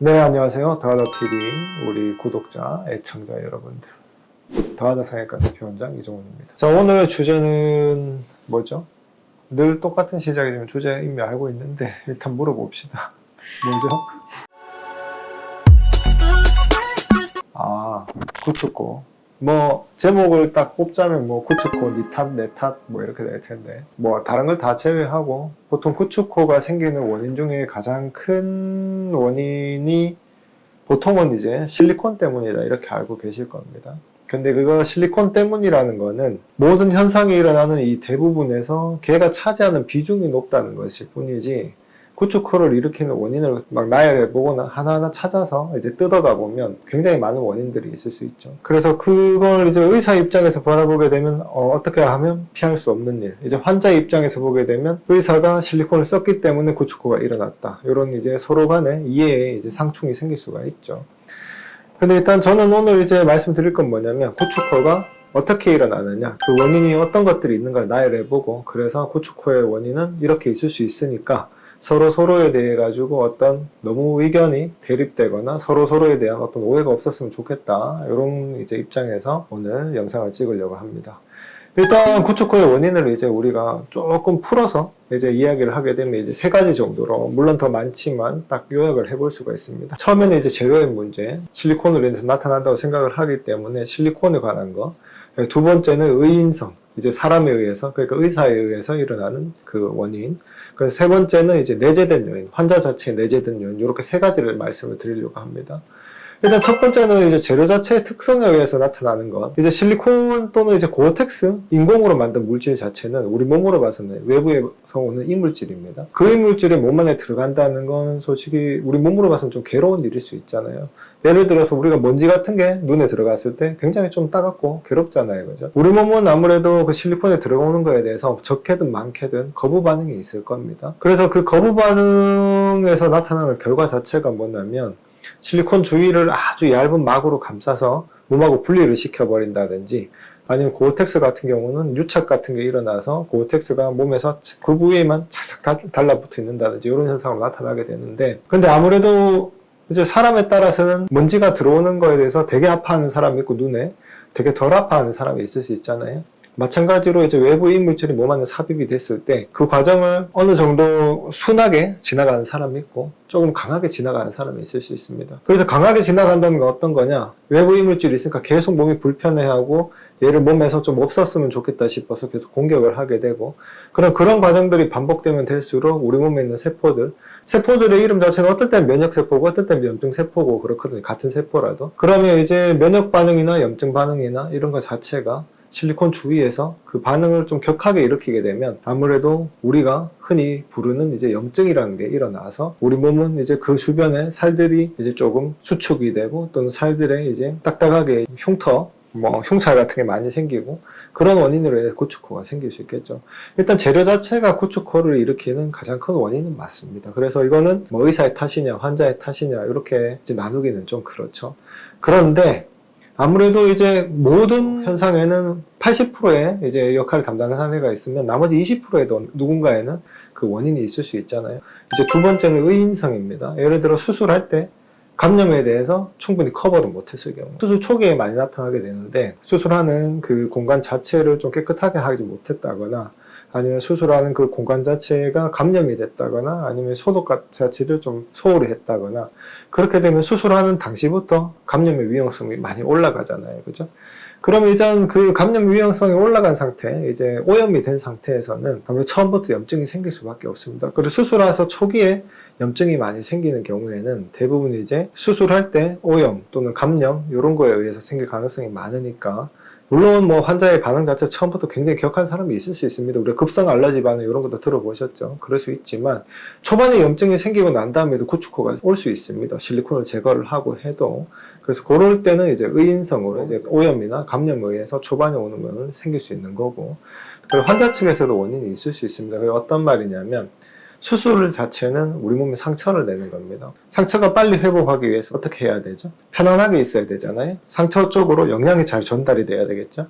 네, 안녕하세요. 더하다TV 우리 구독자, 애청자 여러분들. 더하다 성형외과 대표원장 이종훈입니다. 자, 오늘 주제는 뭐죠? 늘 똑같은 시작이지만 주제 이미 알고 있는데 일단 물어봅시다. 뭐죠? 구축코. 제목을 딱 뽑자면 구축코, 니 탓, 내 탓, 이렇게 될 텐데. 다른 걸 다 제외하고, 보통 구축코가 생기는 원인 중에 가장 큰 원인이 보통은 이제 실리콘 때문이다, 이렇게 알고 계실 겁니다. 근데 그거 실리콘 때문이라는 거는 모든 현상이 일어나는 이 대부분에서 걔가 차지하는 비중이 높다는 것일 뿐이지, 구축코를 일으키는 원인을 나열해 보거나 하나하나 찾아서 이제 뜯어가 보면 굉장히 많은 원인들이 있을 수 있죠. 그래서 그걸 이제 의사 입장에서 바라보게 되면 어떻게 하면 피할 수 없는 일. 이제 환자 입장에서 보게 되면 의사가 실리콘을 썼기 때문에 구축코가 일어났다. 이런 이제 서로 간에 이해에 이제 상충이 생길 수가 있죠. 근데 일단 저는 오늘 이제 말씀드릴 건 뭐냐면, 구축코가 어떻게 일어나느냐, 그 원인이 어떤 것들이 있는가를 나열해보고, 그래서 구축코의 원인은 이렇게 있을 수 있으니까 서로에 대해 가지고 어떤 너무 의견이 대립되거나 서로에 대한 어떤 오해가 없었으면 좋겠다, 이런 이제 입장에서 오늘 영상을 찍으려고 합니다. 일단 구축코의 원인을 이제 우리가 조금 풀어서 이제 이야기를 하게 되면 이제 세 가지 정도로, 물론 더 많지만 딱 요약을 해볼 수가 있습니다. 처음에는 이제 재료의 문제, 실리콘으로 인해서 나타난다고 생각을 하기 때문에 실리콘에 관한 거. 두 번째는 의인성, 이제 사람에 의해서, 그러니까 의사에 의해서 일어나는 그 원인. 그 세 번째는 이제 내재된 요인, 환자 자체의 내재된 요인, 이렇게 세 가지를 말씀을 드리려고 합니다. 일단 첫 번째는 이제 재료 자체의 특성에 의해서 나타나는 것. 이제 실리콘 또는 이제 고어텍스, 인공으로 만든 물질 자체는 우리 몸으로 봐서는 외부에서 오는 이물질입니다. 그 이물질이 몸 안에 들어간다는 건 솔직히 우리 몸으로 봐서는 좀 괴로운 일일 수 있잖아요. 예를 들어서 우리가 먼지 같은 게 눈에 들어갔을 때 굉장히 좀 따갑고 괴롭잖아요, 그죠? 우리 몸은 아무래도 그 실리콘에 들어오는 거에 대해서 적게든 많게든 거부 반응이 있을 겁니다. 그래서 그 거부 반응에서 나타나는 결과 자체가 뭐냐면, 실리콘 주위를 아주 얇은 막으로 감싸서 몸하고 분리를 시켜버린다든지, 아니면 고어텍스 같은 경우는 유착 같은 게 일어나서 고어텍스가 몸에서 그 부위에만 착착 달라붙어 있는다든지 이런 현상으로 나타나게 되는데, 근데 아무래도 이제 사람에 따라서는 먼지가 들어오는 거에 대해서 되게 아파하는 사람이 있고 눈에 되게 덜 아파하는 사람이 있을 수 있잖아요. 마찬가지로 이제 외부 이물질이 몸 안에 삽입이 됐을 때 그 과정을 어느 정도 순하게 지나가는 사람이 있고 조금 강하게 지나가는 사람이 있을 수 있습니다. 그래서 강하게 지나간다는 건 어떤 거냐, 외부 이물질이 있으니까 계속 몸이 불편해하고 얘를 몸에서 좀 없었으면 좋겠다 싶어서 계속 공격을 하게 되고, 그런 과정들이 반복되면 될수록 우리 몸에 있는 세포들의 이름 자체는 어떨 땐 면역세포고 어떨 땐 염증세포고 그렇거든요, 같은 세포라도. 그러면 이제 면역 반응이나 염증 반응이나 이런 것 자체가 실리콘 주위에서 그 반응을 좀 격하게 일으키게 되면 아무래도 우리가 흔히 부르는 이제 염증이라는 게 일어나서 우리 몸은 이제 그 주변에 살들이 이제 조금 수축이 되고, 또는 살들에 이제 딱딱하게 흉터, 흉살 같은 게 많이 생기고, 그런 원인으로 해서 구축코가 생길 수 있겠죠. 일단 재료 자체가 구축코를 일으키는 가장 큰 원인은 맞습니다. 그래서 이거는 의사의 탓이냐 환자의 탓이냐 이렇게 이제 나누기는 좀 그렇죠. 그런데 아무래도 이제 모든 현상에는 80%의 이제 역할을 담당하는 애가 있으면 나머지 20%에도 누군가에는 그 원인이 있을 수 있잖아요. 이제 두 번째는 의인성입니다. 예를 들어 수술할 때 감염에 대해서 충분히 커버를 못했을 경우, 수술 초기에 많이 나타나게 되는데 수술하는 그 공간 자체를 좀 깨끗하게 하지 못했다거나, 아니면 수술하는 그 공간 자체가 감염이 됐다거나, 아니면 소독 자체를 좀 소홀히 했다거나, 그렇게 되면 수술하는 당시부터 감염의 위험성이 많이 올라가잖아요, 그죠? 그럼 일단 그 감염 위험성이 올라간 상태, 이제 오염이 된 상태에서는 아무래도 처음부터 염증이 생길 수밖에 없습니다. 그리고 수술해서 초기에 염증이 많이 생기는 경우에는 대부분 이제 수술할 때 오염 또는 감염 이런 거에 의해서 생길 가능성이 많으니까, 물론 환자의 반응 자체 처음부터 굉장히 격한 사람이 있을 수 있습니다. 우리가 급성 알러지 반응 이런 것도 들어보셨죠? 그럴 수 있지만 초반에 염증이 생기고 난 다음에도 구축코가 올 수 있습니다. 실리콘을 제거를 하고 해도. 그래서 그럴 때는 이제 의인성으로 이제 오염이나 감염에 의해서 초반에 오는 거는 생길 수 있는 거고, 그리고 환자 측에서도 원인이 있을 수 있습니다. 그게 어떤 말이냐면, 수술 자체는 우리 몸에 상처를 내는 겁니다. 상처가 빨리 회복하기 위해서 어떻게 해야 되죠? 편안하게 있어야 되잖아요. 상처 쪽으로 영양이 잘 전달이 돼야 되겠죠.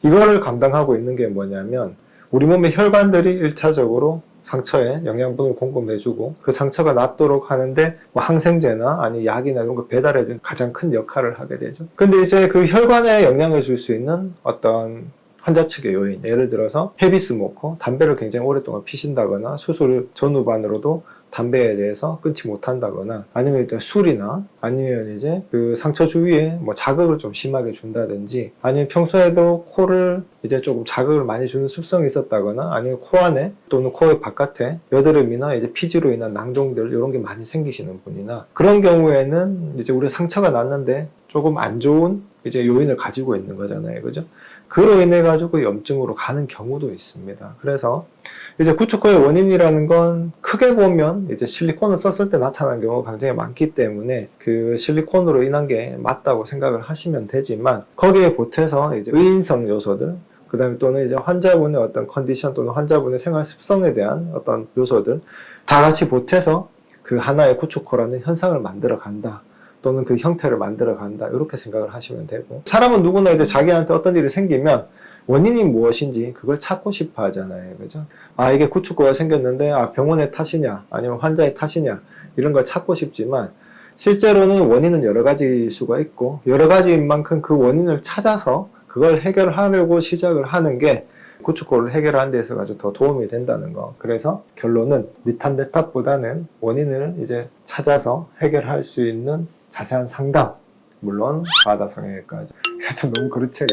이거를 감당하고 있는 게 뭐냐면, 우리 몸의 혈관들이 1차적으로 상처에 영양분을 공급해주고 그 상처가 낫도록 하는데 뭐 항생제나 아니 약이나 이런 거 배달해주는 가장 큰 역할을 하게 되죠. 근데 이제 그 혈관에 영향을 줄 수 있는 어떤 환자 측의 요인, 예를 들어서 헤비 스모커, 담배를 굉장히 오랫동안 피신다거나 수술 전후반으로도 담배에 대해서 끊지 못한다거나 아니면 일단 술이나 아니면 이제 그 상처 주위에 뭐 자극을 좀 심하게 준다든지 아니면 평소에도 코를 이제 조금 자극을 많이 주는 습성이 있었다거나 아니면 코 안에 또는 코의 바깥에 여드름이나 이제 피지로 인한 낭종들 이런 게 많이 생기시는 분이나 그런 경우에는 이제 우리 상처가 났는데 조금 안 좋은 이제 요인을 가지고 있는 거잖아요. 그죠? 그로 인해 가지고 염증으로 가는 경우도 있습니다. 그래서 이제 구축코의 원인이라는 건 크게 보면 이제 실리콘을 썼을 때 나타나는 경우가 굉장히 많기 때문에 그 실리콘으로 인한 게 맞다고 생각을 하시면 되지만 거기에 보태서 이제 의인성 요소들 그 다음에 또는 이제 환자분의 어떤 컨디션 또는 환자분의 생활 습성에 대한 어떤 요소들 다 같이 보태서 그 하나의 구축코라는 현상을 만들어 간다. 또는 그 형태를 만들어 간다. 이렇게 생각을 하시면 되고 사람은 누구나 이제 자기한테 어떤 일이 생기면 원인이 무엇인지 그걸 찾고 싶어 하잖아요. 그죠? 아, 이게 구축코가 생겼는데, 아, 병원의 탓이냐, 아니면 환자의 탓이냐, 이런 걸 찾고 싶지만, 실제로는 원인은 여러 가지일 수가 있고, 여러 가지인 만큼 그 원인을 찾아서 그걸 해결하려고 시작을 하는 게 구축코를 해결하는 데 있어서 더 도움이 된다는 거. 그래서 결론은 니탄 네탑보다는 원인을 이제 찾아서 해결할 수 있는 자세한 상담. 물론, 과다 성형외과죠. 이것도 너무 그렇지.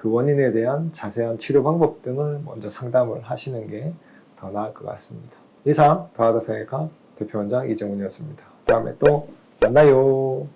그 원인에 대한 자세한 치료 방법 등을 먼저 상담을 하시는 게 더 나을 것 같습니다. 이상 더하다 성형외과 대표원장 이정훈이었습니다. 다음에 또 만나요.